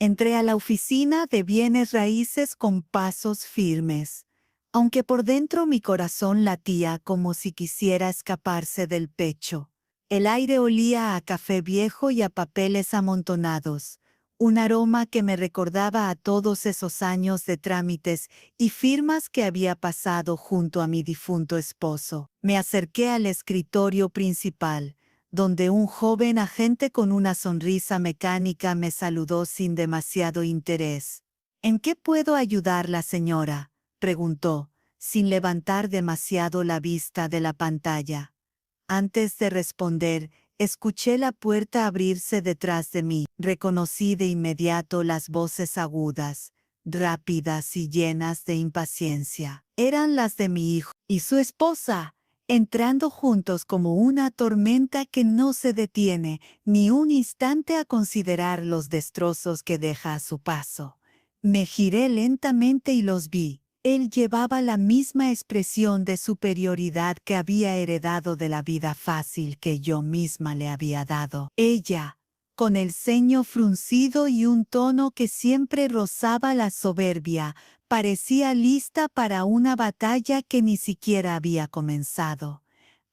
Entré a la oficina de bienes raíces con pasos firmes, aunque por dentro mi corazón latía como si quisiera escaparse del pecho. El aire olía a café viejo y a papeles amontonados, un aroma que me recordaba a todos esos años de trámites y firmas que había pasado junto a mi difunto esposo. Me acerqué al escritorio principal, donde un joven agente con una sonrisa mecánica me saludó sin demasiado interés. ¿En qué puedo ayudarla, señora?, preguntó, sin levantar demasiado la vista de la pantalla. Antes de responder, escuché la puerta abrirse detrás de mí. Reconocí de inmediato las voces agudas, rápidas y llenas de impaciencia. Eran las de mi hijo y su esposa, entrando juntos como una tormenta que no se detiene ni un instante a considerar los destrozos que deja a su paso. Me giré lentamente y los vi. Él llevaba la misma expresión de superioridad que había heredado de la vida fácil que yo misma le había dado. Ella, con el ceño fruncido y un tono que siempre rozaba la soberbia, parecía lista para una batalla que ni siquiera había comenzado.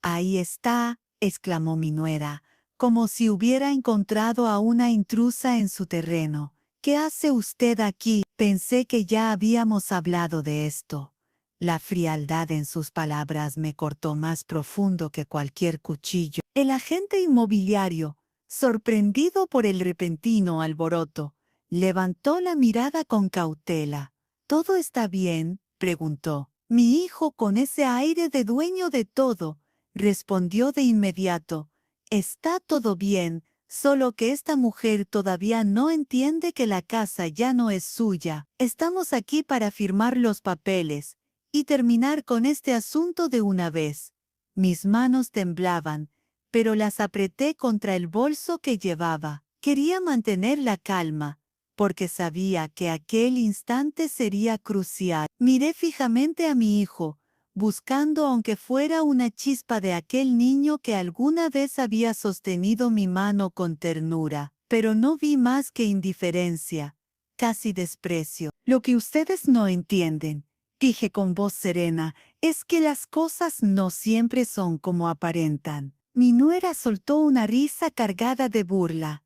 «Ahí está», exclamó mi nuera, como si hubiera encontrado a una intrusa en su terreno. «¿Qué hace usted aquí?» Pensé que ya habíamos hablado de esto. La frialdad en sus palabras me cortó más profundo que cualquier cuchillo. El agente inmobiliario, sorprendido por el repentino alboroto, levantó la mirada con cautela. «¿Todo está bien?», preguntó. Mi hijo, con ese aire de dueño de todo, respondió de inmediato. «Está todo bien, solo que esta mujer todavía no entiende que la casa ya no es suya. Estamos aquí para firmar los papeles y terminar con este asunto de una vez». Mis manos temblaban, pero las apreté contra el bolso que llevaba. Quería mantener la calma, porque sabía que aquel instante sería crucial. Miré fijamente a mi hijo, buscando aunque fuera una chispa de aquel niño que alguna vez había sostenido mi mano con ternura, pero no vi más que indiferencia, casi desprecio. «Lo que ustedes no entienden», dije con voz serena, «es que las cosas no siempre son como aparentan». Mi nuera soltó una risa cargada de burla.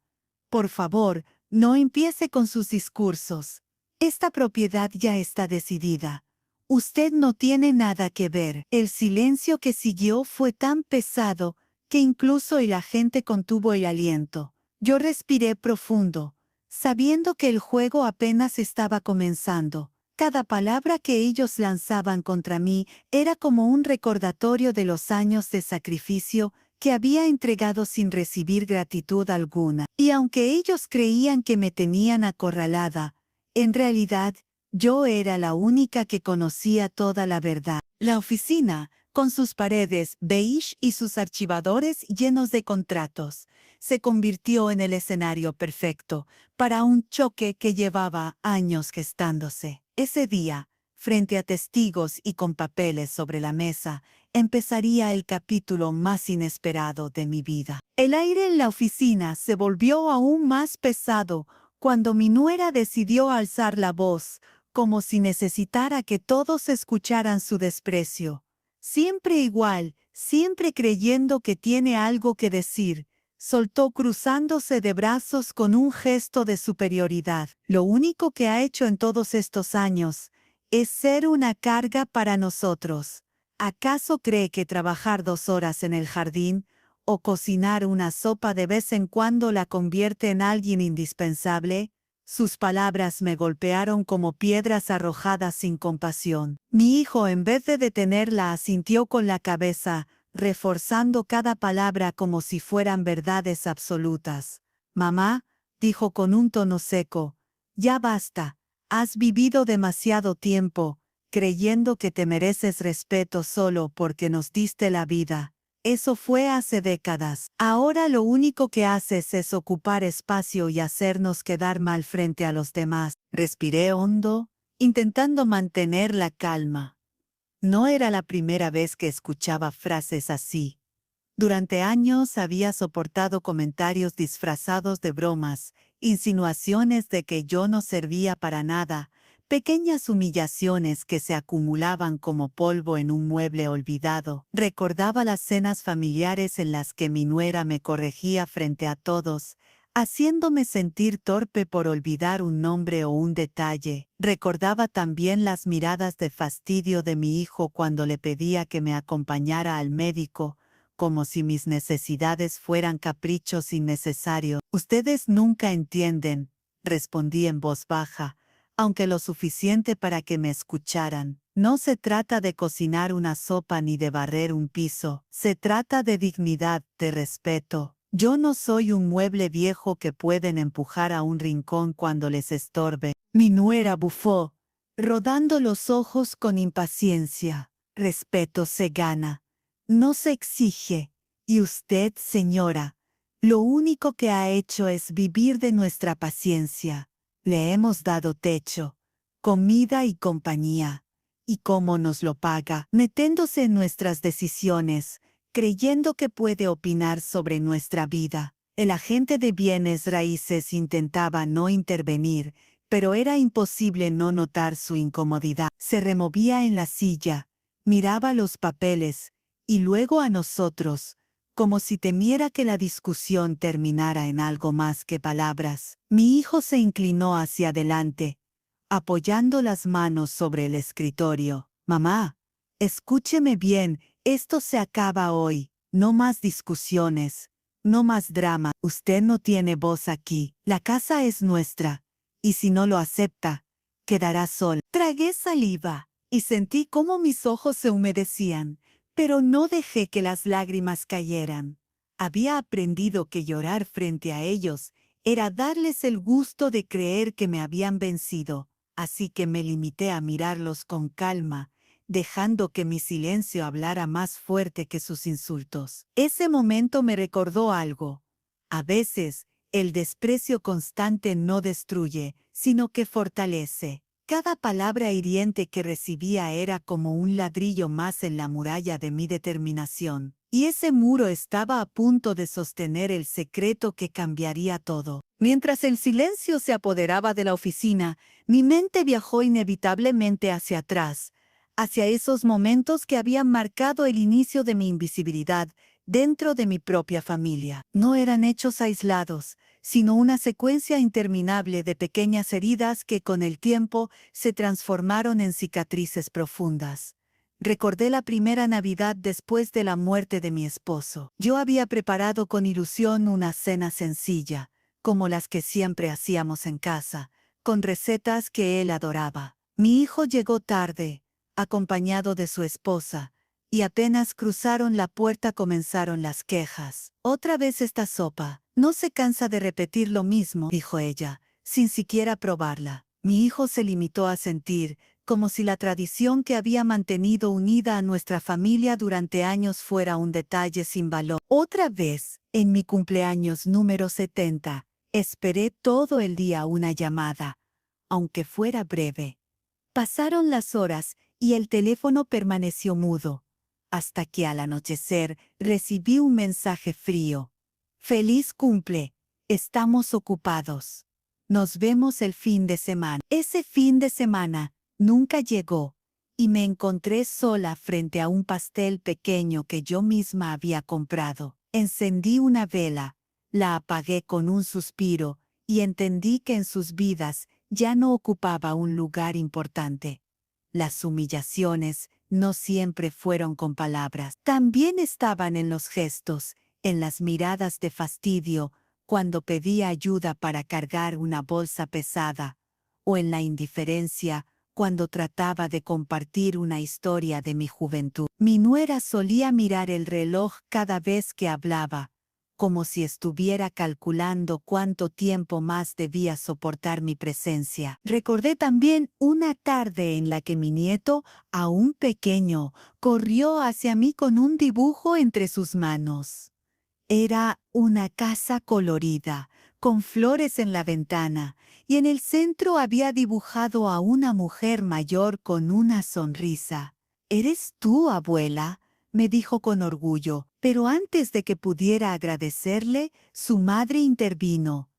«Por favor, no empiece con sus discursos. Esta propiedad ya está decidida. Usted no tiene nada que ver». El silencio que siguió fue tan pesado que incluso el agente contuvo el aliento. Yo respiré profundo, sabiendo que el juego apenas estaba comenzando. Cada palabra que ellos lanzaban contra mí era como un recordatorio de los años de sacrificio que había entregado sin recibir gratitud alguna. Y aunque ellos creían que me tenían acorralada, en realidad, yo era la única que conocía toda la verdad. La oficina, con sus paredes beige y sus archivadores llenos de contratos, se convirtió en el escenario perfecto para un choque que llevaba años gestándose. Ese día, frente a testigos y con papeles sobre la mesa, empezaría el capítulo más inesperado de mi vida. El aire en la oficina se volvió aún más pesado cuando mi nuera decidió alzar la voz, como si necesitara que todos escucharan su desprecio. Siempre igual, siempre creyendo que tiene algo que decir, soltó cruzándose de brazos con un gesto de superioridad. «Lo único que ha hecho en todos estos años es ser una carga para nosotros. ¿Acaso cree que trabajar 2 horas en el jardín o cocinar una sopa de vez en cuando la convierte en alguien indispensable?» Sus palabras me golpearon como piedras arrojadas sin compasión. Mi hijo, en vez de detenerla, asintió con la cabeza, reforzando cada palabra como si fueran verdades absolutas. «Mamá», dijo con un tono seco, «ya basta. Has vivido demasiado tiempo, creyendo que te mereces respeto solo porque nos diste la vida. Eso fue hace décadas. Ahora lo único que haces es ocupar espacio y hacernos quedar mal frente a los demás». Respiré hondo, intentando mantener la calma. No era la primera vez que escuchaba frases así. Durante años había soportado comentarios disfrazados de bromas insinuaciones de que yo no servía para nada, pequeñas humillaciones que se acumulaban como polvo en un mueble olvidado. Recordaba las cenas familiares en las que mi nuera me corregía frente a todos, haciéndome sentir torpe por olvidar un nombre o un detalle. Recordaba también las miradas de fastidio de mi hijo cuando le pedía que me acompañara al médico, como si mis necesidades fueran caprichos innecesarios. Ustedes nunca entienden, respondí en voz baja, aunque lo suficiente para que me escucharan. No se trata de cocinar una sopa ni de barrer un piso, se trata de dignidad, de respeto. Yo no soy un mueble viejo que pueden empujar a un rincón cuando les estorbe. Mi nuera bufó, rodando los ojos con impaciencia. Respeto se gana, no se exige. Y usted, señora, lo único que ha hecho es vivir de nuestra paciencia. Le hemos dado techo, comida y compañía. ¿Y cómo nos lo paga? Metiéndose en nuestras decisiones, creyendo que puede opinar sobre nuestra vida. El agente de bienes raíces intentaba no intervenir, pero era imposible no notar su incomodidad. Se removía en la silla, miraba los papeles, y luego a nosotros, como si temiera que la discusión terminara en algo más que palabras. Mi hijo se inclinó hacia adelante, apoyando las manos sobre el escritorio. Mamá, escúcheme bien, esto se acaba hoy. No más discusiones, no más drama. Usted no tiene voz aquí. La casa es nuestra, y si no lo acepta, quedará sola. Tragué saliva, y sentí cómo mis ojos se humedecían, pero no dejé que las lágrimas cayeran. Había aprendido que llorar frente a ellos era darles el gusto de creer que me habían vencido, así que me limité a mirarlos con calma, dejando que mi silencio hablara más fuerte que sus insultos. Ese momento me recordó algo. A veces, el desprecio constante no destruye, sino que fortalece. Cada palabra hiriente que recibía era como un ladrillo más en la muralla de mi determinación, y ese muro estaba a punto de sostener el secreto que cambiaría todo. Mientras el silencio se apoderaba de la oficina, mi mente viajó inevitablemente hacia atrás, hacia esos momentos que habían marcado el inicio de mi invisibilidad dentro de mi propia familia. No eran hechos aislados, sino una secuencia interminable de pequeñas heridas que con el tiempo se transformaron en cicatrices profundas. Recordé la primera Navidad después de la muerte de mi esposo. Yo había preparado con ilusión una cena sencilla, como las que siempre hacíamos en casa, con recetas que él adoraba. Mi hijo llegó tarde, acompañado de su esposa, y apenas cruzaron la puerta comenzaron las quejas. «Otra vez esta sopa. No se cansa de repetir lo mismo», dijo ella, sin siquiera probarla. Mi hijo se limitó a sentir, como si la tradición que había mantenido unida a nuestra familia durante años fuera un detalle sin valor. Otra vez, en mi cumpleaños número 70, esperé todo el día una llamada, aunque fuera breve. Pasaron las horas y el teléfono permaneció mudo, hasta que al anochecer recibí un mensaje frío. «Feliz cumple, estamos ocupados. Nos vemos el fin de semana». Ese fin de semana nunca llegó, y me encontré sola frente a un pastel pequeño que yo misma había comprado. Encendí una vela, la apagué con un suspiro, y entendí que en sus vidas ya no ocupaba un lugar importante. Las humillaciones no siempre fueron con palabras. También estaban en los gestos, en las miradas de fastidio, cuando pedía ayuda para cargar una bolsa pesada, o en la indiferencia, cuando trataba de compartir una historia de mi juventud. Mi nuera solía mirar el reloj cada vez que hablaba, como si estuviera calculando cuánto tiempo más debía soportar mi presencia. Recordé también una tarde en la que mi nieto, aún pequeño, corrió hacia mí con un dibujo entre sus manos. Era una casa colorida, con flores en la ventana, y en el centro había dibujado a una mujer mayor con una sonrisa. «¿Eres tú, abuela?», me dijo con orgullo, pero antes de que pudiera agradecerle, su madre intervino.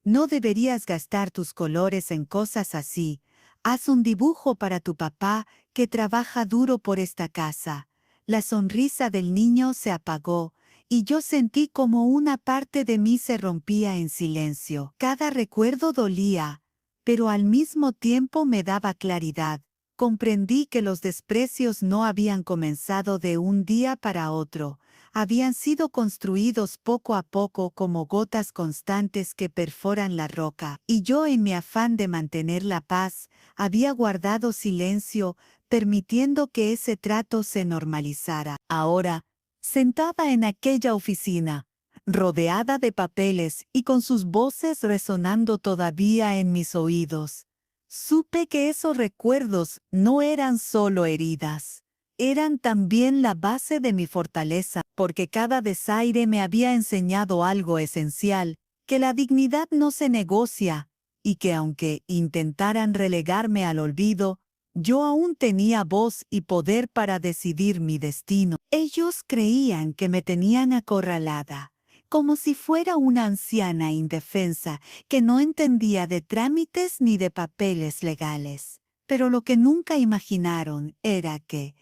No deberías gastar tus colores en cosas así. Haz un dibujo para tu papá que trabaja duro por esta casa. La sonrisa del niño se apagó y yo sentí como una parte de mí se rompía en silencio. Cada recuerdo dolía, pero al mismo tiempo me daba claridad. Comprendí que los desprecios no habían comenzado de un día para otro. Habían sido construidos poco a poco como gotas constantes que perforan la roca, y yo en mi afán de mantener la paz, había guardado silencio, permitiendo que ese trato se normalizara. Ahora, sentada en aquella oficina, rodeada de papeles y con sus voces resonando todavía en mis oídos, supe que esos recuerdos no eran solo heridas. Eran también la base de mi fortaleza, porque cada desaire me había enseñado algo esencial, que la dignidad no se negocia, y que aunque intentaran relegarme al olvido, yo aún tenía voz y poder para decidir mi destino. Ellos creían que me tenían acorralada, como si fuera una anciana indefensa que no entendía de trámites ni de papeles legales. Pero lo que nunca imaginaron era que,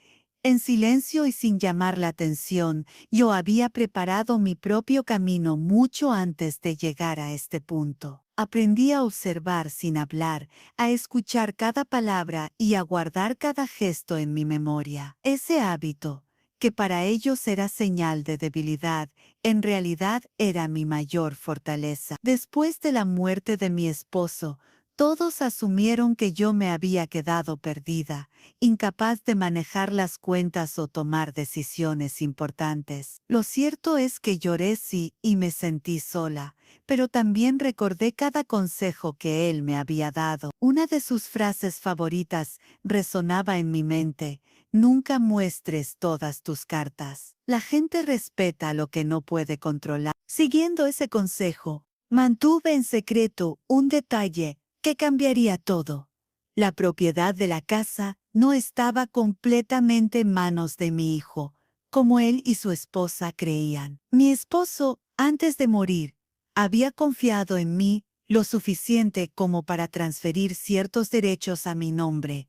en silencio y sin llamar la atención, yo había preparado mi propio camino mucho antes de llegar a este punto. Aprendí a observar sin hablar, a escuchar cada palabra y a guardar cada gesto en mi memoria. Ese hábito, que para ellos era señal de debilidad, en realidad era mi mayor fortaleza. Después de la muerte de mi esposo, todos asumieron que yo me había quedado perdida, incapaz de manejar las cuentas o tomar decisiones importantes. Lo cierto es que lloré sí y me sentí sola, pero también recordé cada consejo que él me había dado. Una de sus frases favoritas resonaba en mi mente: nunca muestres todas tus cartas. La gente respeta lo que no puede controlar. Siguiendo ese consejo, mantuve en secreto un detalle que cambiaría todo. La propiedad de la casa no estaba completamente en manos de mi hijo, como él y su esposa creían. Mi esposo, antes de morir, había confiado en mí lo suficiente como para transferir ciertos derechos a mi nombre,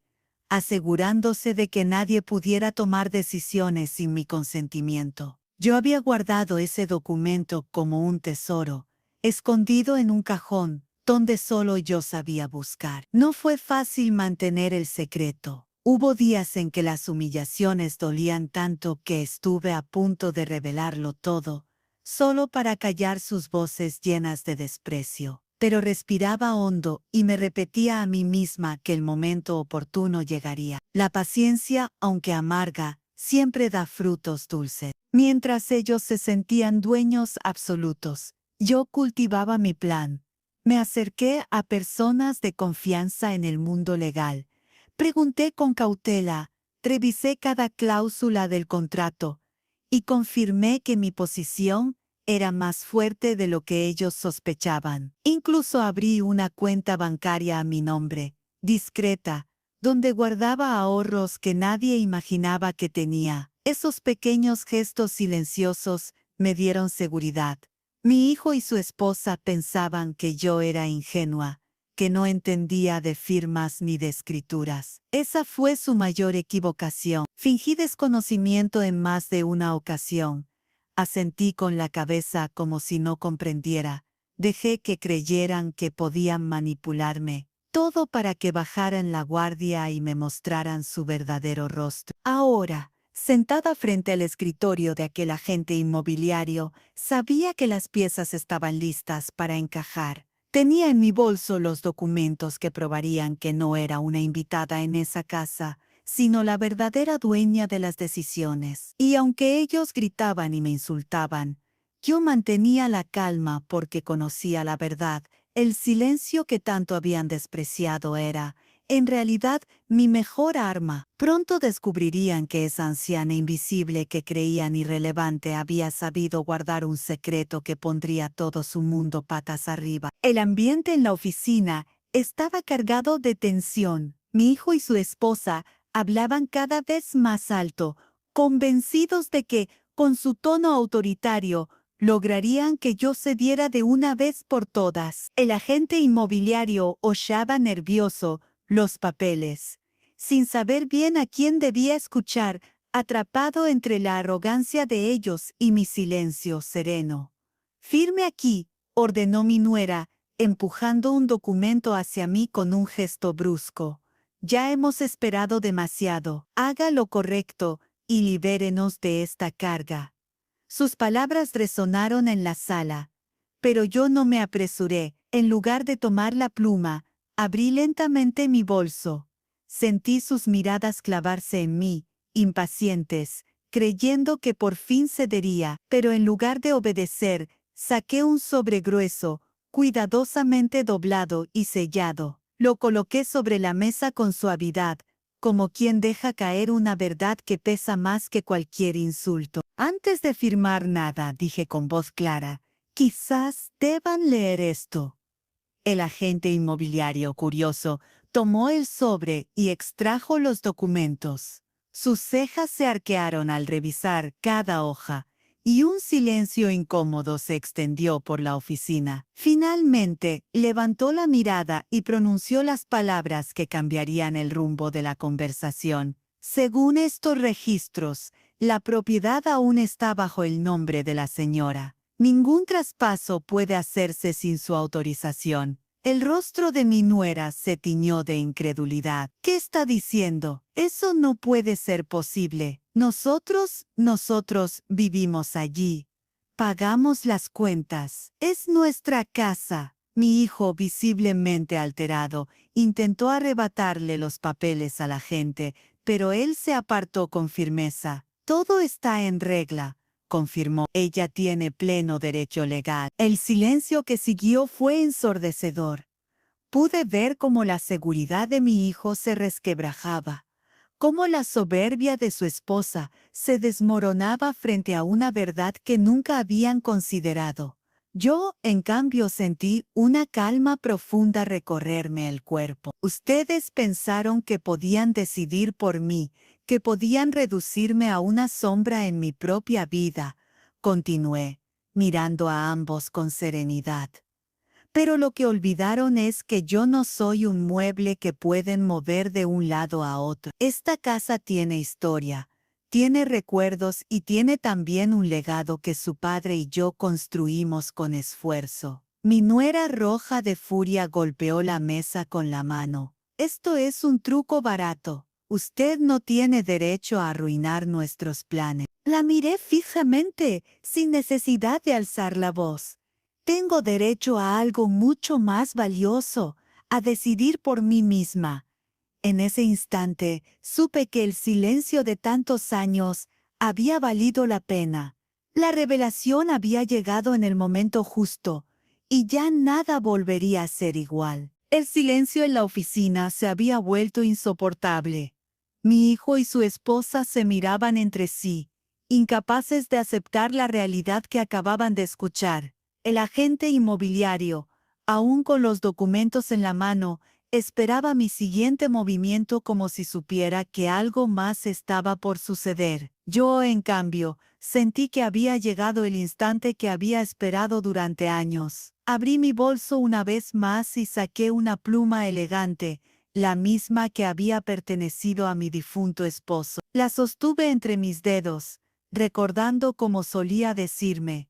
asegurándose de que nadie pudiera tomar decisiones sin mi consentimiento. Yo había guardado ese documento como un tesoro, escondido en un cajón, donde solo yo sabía buscar. No fue fácil mantener el secreto. Hubo días en que las humillaciones dolían tanto que estuve a punto de revelarlo todo, solo para callar sus voces llenas de desprecio. Pero respiraba hondo y me repetía a mí misma que el momento oportuno llegaría. La paciencia, aunque amarga, siempre da frutos dulces. Mientras ellos se sentían dueños absolutos, yo cultivaba mi plan. Me acerqué a personas de confianza en el mundo legal. Pregunté con cautela, revisé cada cláusula del contrato y confirmé que mi posición era más fuerte de lo que ellos sospechaban. Incluso abrí una cuenta bancaria a mi nombre, discreta, donde guardaba ahorros que nadie imaginaba que tenía. Esos pequeños gestos silenciosos me dieron seguridad. Mi hijo y su esposa pensaban que yo era ingenua, que no entendía de firmas ni de escrituras. Esa fue su mayor equivocación. Fingí desconocimiento en más de una ocasión. Asentí con la cabeza como si no comprendiera. Dejé que creyeran que podían manipularme. Todo para que bajaran la guardia y me mostraran su verdadero rostro. Ahora, sentada frente al escritorio de aquel agente inmobiliario, sabía que las piezas estaban listas para encajar. Tenía en mi bolso los documentos que probarían que no era una invitada en esa casa, sino la verdadera dueña de las decisiones. Y aunque ellos gritaban y me insultaban, yo mantenía la calma porque conocía la verdad. El silencio que tanto habían despreciado era, en realidad, mi mejor arma. Pronto descubrirían que esa anciana invisible que creían irrelevante había sabido guardar un secreto que pondría todo su mundo patas arriba. El ambiente en la oficina estaba cargado de tensión. Mi hijo y su esposa hablaban cada vez más alto, convencidos de que, con su tono autoritario, lograrían que yo cediera de una vez por todas. El agente inmobiliario hollaba nervioso los papeles, sin saber bien a quién debía escuchar, atrapado entre la arrogancia de ellos y mi silencio sereno. «Firme aquí», ordenó mi nuera, empujando un documento hacia mí con un gesto brusco. «Ya hemos esperado demasiado. Haga lo correcto y libérenos de esta carga». Sus palabras resonaron en la sala, pero yo no me apresuré. En lugar de tomar la pluma, abrí lentamente mi bolso. Sentí sus miradas clavarse en mí, impacientes, creyendo que por fin cedería, pero en lugar de obedecer, saqué un sobre grueso, cuidadosamente doblado y sellado. Lo coloqué sobre la mesa con suavidad, como quien deja caer una verdad que pesa más que cualquier insulto. «Antes de firmar nada», dije con voz clara, «quizás deban leer esto». El agente inmobiliario, curioso, tomó el sobre y extrajo los documentos. Sus cejas se arquearon al revisar cada hoja, y un silencio incómodo se extendió por la oficina. Finalmente, levantó la mirada y pronunció las palabras que cambiarían el rumbo de la conversación. «Según estos registros, la propiedad aún está bajo el nombre de la señora. Ningún traspaso puede hacerse sin su autorización». El rostro de mi nuera se tiñó de incredulidad. «¿Qué está diciendo? Eso no puede ser posible. Nosotros vivimos allí. Pagamos las cuentas. Es nuestra casa». Mi hijo, visiblemente alterado, intentó arrebatarle los papeles al agente, pero él se apartó con firmeza. «Todo está en regla», confirmó. «Ella tiene pleno derecho legal». El silencio que siguió fue ensordecedor. Pude ver cómo la seguridad de mi hijo se resquebrajaba, cómo la soberbia de su esposa se desmoronaba frente a una verdad que nunca habían considerado. Yo, en cambio, sentí una calma profunda recorrerme el cuerpo. «Ustedes pensaron que podían decidir por mí, que podían reducirme a una sombra en mi propia vida», continué, mirando a ambos con serenidad. «Pero lo que olvidaron es que yo no soy un mueble que pueden mover de un lado a otro. Esta casa tiene historia, tiene recuerdos y tiene también un legado que su padre y yo construimos con esfuerzo». Mi nuera, roja de furia, golpeó la mesa con la mano. «Esto es un truco barato. Usted no tiene derecho a arruinar nuestros planes». La miré fijamente, sin necesidad de alzar la voz. «Tengo derecho a algo mucho más valioso, a decidir por mí misma». En ese instante supe que el silencio de tantos años había valido la pena. La revelación había llegado en el momento justo, y ya nada volvería a ser igual. El silencio en la oficina se había vuelto insoportable. Mi hijo y su esposa se miraban entre sí, incapaces de aceptar la realidad que acababan de escuchar. El agente inmobiliario, aún con los documentos en la mano, esperaba mi siguiente movimiento como si supiera que algo más estaba por suceder. Yo, en cambio, sentí que había llegado el instante que había esperado durante años. Abrí mi bolso una vez más y saqué una pluma elegante, la misma que había pertenecido a mi difunto esposo. La sostuve entre mis dedos, recordando como solía decirme: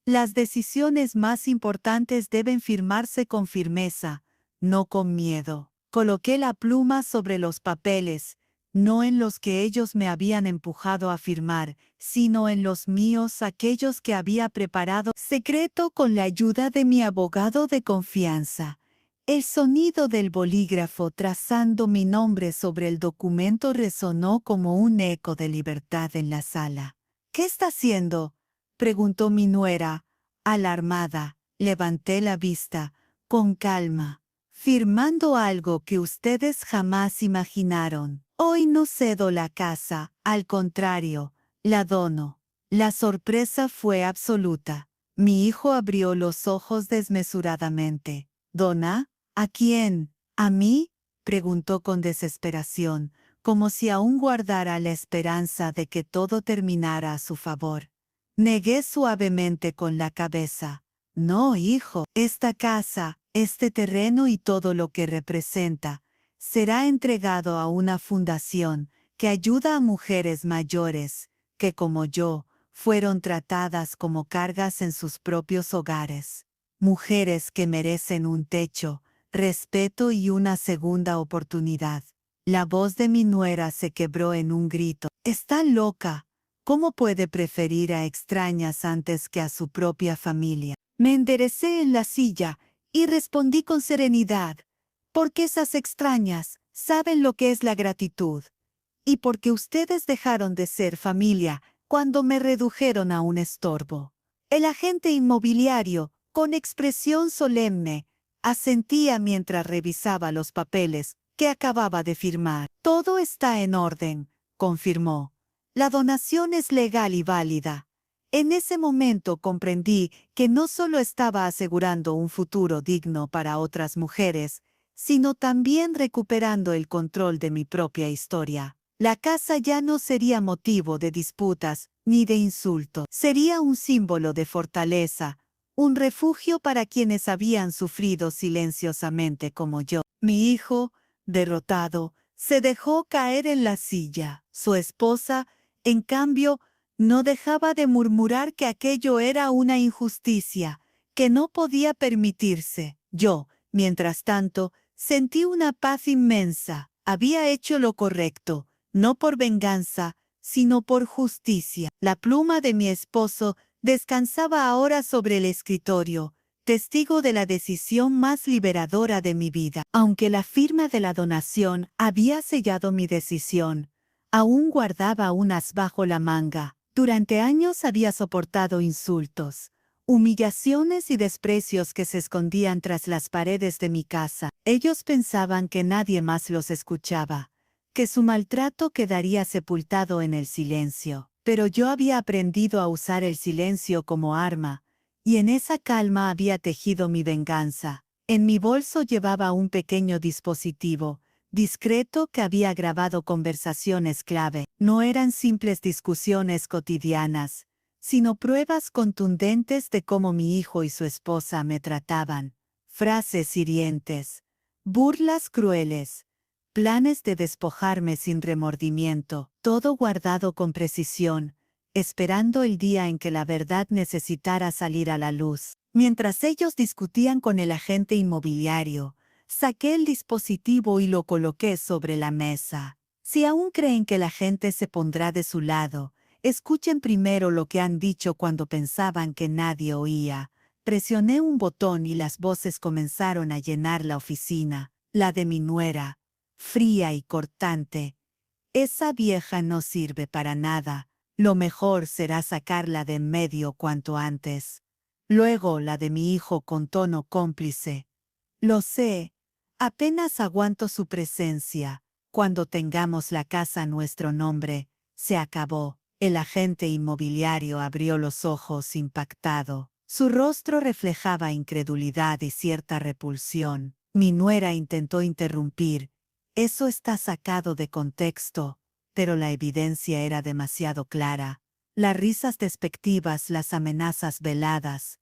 «Las decisiones más importantes deben firmarse con firmeza, no con miedo». Coloqué la pluma sobre los papeles, no en los que ellos me habían empujado a firmar, sino en los míos, aquellos que había preparado secreto con la ayuda de mi abogado de confianza. El sonido del bolígrafo trazando mi nombre sobre el documento resonó como un eco de libertad en la sala. «¿Qué está haciendo?», preguntó mi nuera, alarmada. Levanté la vista, con calma. «Firmando algo que ustedes jamás imaginaron. Hoy no cedo la casa, al contrario, la dono». La sorpresa fue absoluta. Mi hijo abrió los ojos desmesuradamente. «¿Dona? ¿A quién? ¿A mí?», preguntó con desesperación, como si aún guardara la esperanza de que todo terminara a su favor. Negué suavemente con la cabeza. No, hijo, esta casa, este terreno y todo lo que representa, será entregado a una fundación que ayuda a mujeres mayores, que como yo, fueron tratadas como cargas en sus propios hogares. Mujeres que merecen un techo, respeto y una segunda oportunidad. La voz de mi nuera se quebró en un grito. «Está loca. ¿Cómo puede preferir a extrañas antes que a su propia familia?» Me enderecé en la silla y respondí con serenidad, porque esas extrañas saben lo que es la gratitud, y porque ustedes dejaron de ser familia cuando me redujeron a un estorbo. El agente inmobiliario, con expresión solemne, asentía mientras revisaba los papeles que acababa de firmar. «Todo está en orden», confirmó. «La donación es legal y válida». En ese momento comprendí que no solo estaba asegurando un futuro digno para otras mujeres, sino también recuperando el control de mi propia historia. La casa ya no sería motivo de disputas ni de insultos. Sería un símbolo de fortaleza, un refugio para quienes habían sufrido silenciosamente como yo. Mi hijo, derrotado, se dejó caer en la silla. Su esposa, en cambio, no dejaba de murmurar que aquello era una injusticia, que no podía permitirse. Yo, mientras tanto, sentí una paz inmensa. Había hecho lo correcto, no por venganza, sino por justicia. La pluma de mi esposo descansaba ahora sobre el escritorio, testigo de la decisión más liberadora de mi vida. Aunque la firma de la donación había sellado mi decisión, aún guardaba un as bajo la manga. Durante años había soportado insultos, humillaciones y desprecios que se escondían tras las paredes de mi casa. Ellos pensaban que nadie más los escuchaba, que su maltrato quedaría sepultado en el silencio. Pero yo había aprendido a usar el silencio como arma, y en esa calma había tejido mi venganza. En mi bolso llevaba un pequeño dispositivo, discreto, que había grabado conversaciones clave. No eran simples discusiones cotidianas, sino pruebas contundentes de cómo mi hijo y su esposa me trataban. Frases hirientes, burlas crueles, planes de despojarme sin remordimiento, todo guardado con precisión, esperando el día en que la verdad necesitara salir a la luz. Mientras ellos discutían con el agente inmobiliario, saqué el dispositivo y lo coloqué sobre la mesa. Si aún creen que la gente se pondrá de su lado, escuchen primero lo que han dicho cuando pensaban que nadie oía. Presioné un botón y las voces comenzaron a llenar la oficina. La de mi nuera, fría y cortante. «Esa vieja no sirve para nada. Lo mejor será sacarla de en medio cuanto antes». Luego la de mi hijo con tono cómplice. «Lo sé. Apenas aguanto su presencia. Cuando tengamos la casa a nuestro nombre, se acabó». El agente inmobiliario abrió los ojos impactado. Su rostro reflejaba incredulidad y cierta repulsión. Mi nuera intentó interrumpir. «Eso está sacado de contexto», pero la evidencia era demasiado clara. Las risas despectivas, las amenazas veladas.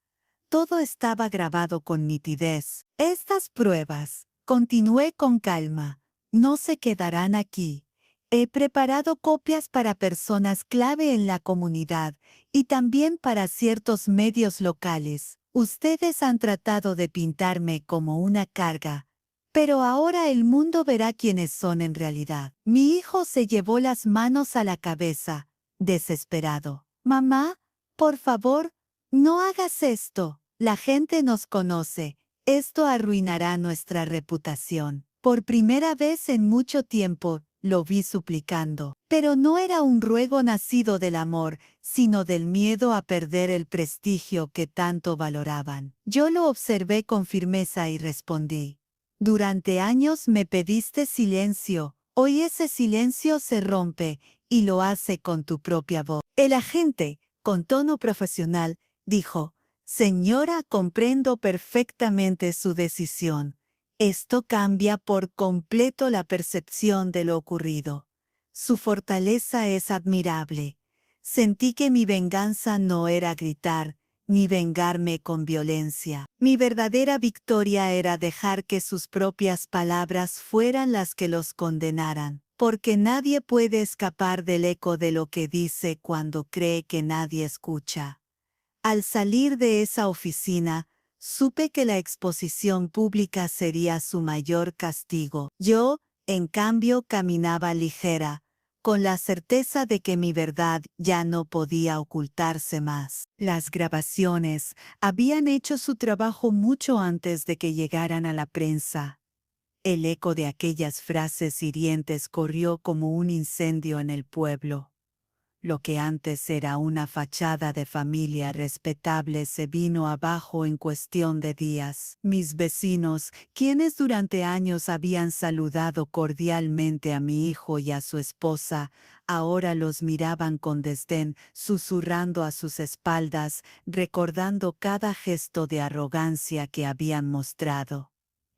Todo estaba grabado con nitidez. «Estas pruebas», continué con calma, «no se quedarán aquí. He preparado copias para personas clave en la comunidad y también para ciertos medios locales. Ustedes han tratado de pintarme como una carga, pero ahora el mundo verá quiénes son en realidad». Mi hijo se llevó las manos a la cabeza, desesperado. «Mamá, por favor, no hagas esto. La gente nos conoce. Esto arruinará nuestra reputación». Por primera vez en mucho tiempo, lo vi suplicando. Pero no era un ruego nacido del amor, sino del miedo a perder el prestigio que tanto valoraban. Yo lo observé con firmeza y respondí. «Durante años me pediste silencio. Hoy ese silencio se rompe y lo hace con tu propia voz». El agente, con tono profesional, dijo: «Señora, comprendo perfectamente su decisión. Esto cambia por completo la percepción de lo ocurrido. Su fortaleza es admirable. Sentí que mi venganza no era gritar, ni vengarme con violencia. Mi verdadera victoria era dejar que sus propias palabras fueran las que los condenaran, porque nadie puede escapar del eco de lo que dice cuando cree que nadie escucha. Al salir de esa oficina, supe que la exposición pública sería su mayor castigo. Yo, en cambio, caminaba ligera, con la certeza de que mi verdad ya no podía ocultarse más. Las grabaciones habían hecho su trabajo mucho antes de que llegaran a la prensa. El eco de aquellas frases hirientes corrió como un incendio en el pueblo. Lo que antes era una fachada de familia respetable se vino abajo en cuestión de días. Mis vecinos, quienes durante años habían saludado cordialmente a mi hijo y a su esposa, ahora los miraban con desdén, susurrando a sus espaldas, recordando cada gesto de arrogancia que habían mostrado.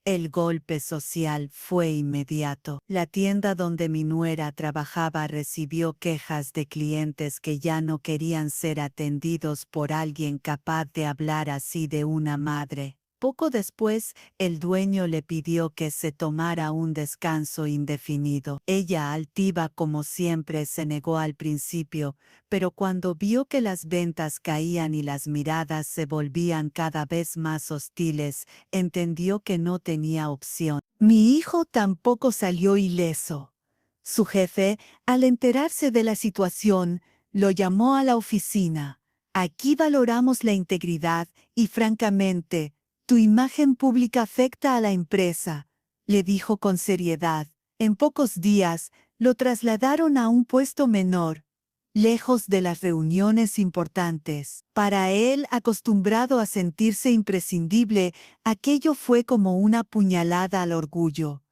El golpe social fue inmediato. La tienda donde mi nuera trabajaba recibió quejas de clientes que ya no querían ser atendidos por alguien capaz de hablar así de una madre. Poco después, el dueño le pidió que se tomara un descanso indefinido. Ella, altiva como siempre, se negó al principio, pero cuando vio que las ventas caían y las miradas se volvían cada vez más hostiles, entendió que no tenía opción. Mi hijo tampoco salió ileso. Su jefe, al enterarse de la situación, lo llamó a la oficina. Aquí valoramos la integridad y, francamente, tu imagen pública afecta a la empresa, le dijo con seriedad. En pocos días, lo trasladaron a un puesto menor, lejos de las reuniones importantes. Para él, acostumbrado a sentirse imprescindible, aquello fue como una puñalada al orgullo.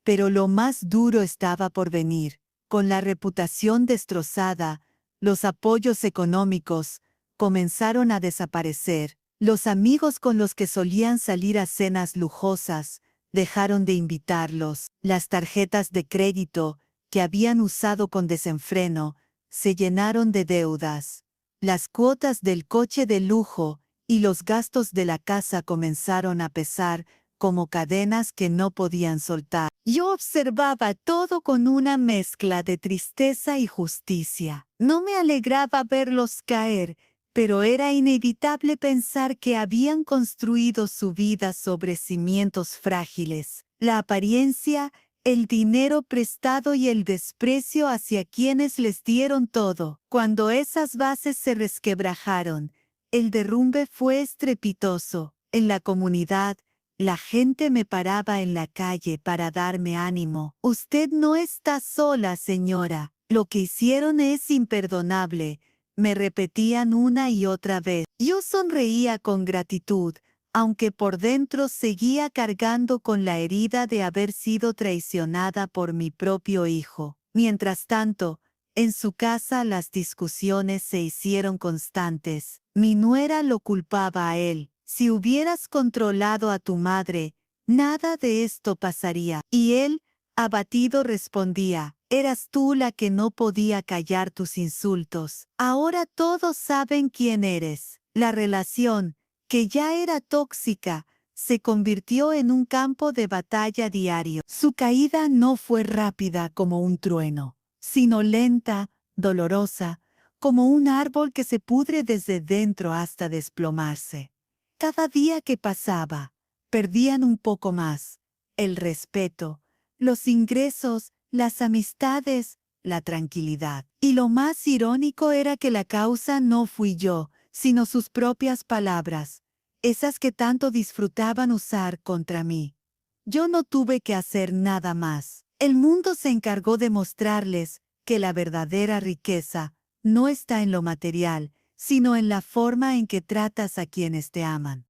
Pero lo más duro estaba por venir. Con la reputación destrozada, los apoyos económicos comenzaron a desaparecer. Los amigos con los que solían salir a cenas lujosas dejaron de invitarlos. Las tarjetas de crédito, que habían usado con desenfreno, se llenaron de deudas. Las cuotas del coche de lujo y los gastos de la casa comenzaron a pesar como cadenas que no podían soltar. Yo observaba todo con una mezcla de tristeza y justicia. No me alegraba verlos caer, pero era inevitable pensar que habían construido su vida sobre cimientos frágiles. La apariencia, el dinero prestado y el desprecio hacia quienes les dieron todo. Cuando esas bases se resquebrajaron, el derrumbe fue estrepitoso. En la comunidad, la gente me paraba en la calle para darme ánimo. Usted no está sola, señora. Lo que hicieron es imperdonable, me repetían una y otra vez. Yo sonreía con gratitud, aunque por dentro seguía cargando con la herida de haber sido traicionada por mi propio hijo. Mientras tanto, en su casa las discusiones se hicieron constantes. Mi nuera lo culpaba a él. Si hubieras controlado a tu madre, nada de esto pasaría. Y él, abatido, respondía, eras tú la que no podía callar tus insultos. Ahora todos saben quién eres. La relación, que ya era tóxica, se convirtió en un campo de batalla diario. Su caída no fue rápida como un trueno, sino lenta, dolorosa, como un árbol que se pudre desde dentro hasta desplomarse. Cada día que pasaba, perdían un poco más: el respeto, los ingresos, las amistades, la tranquilidad. Y lo más irónico era que la causa no fui yo, sino sus propias palabras, esas que tanto disfrutaban usar contra mí. Yo no tuve que hacer nada más. El mundo se encargó de mostrarles que la verdadera riqueza no está en lo material, sino en la forma en que tratas a quienes te aman.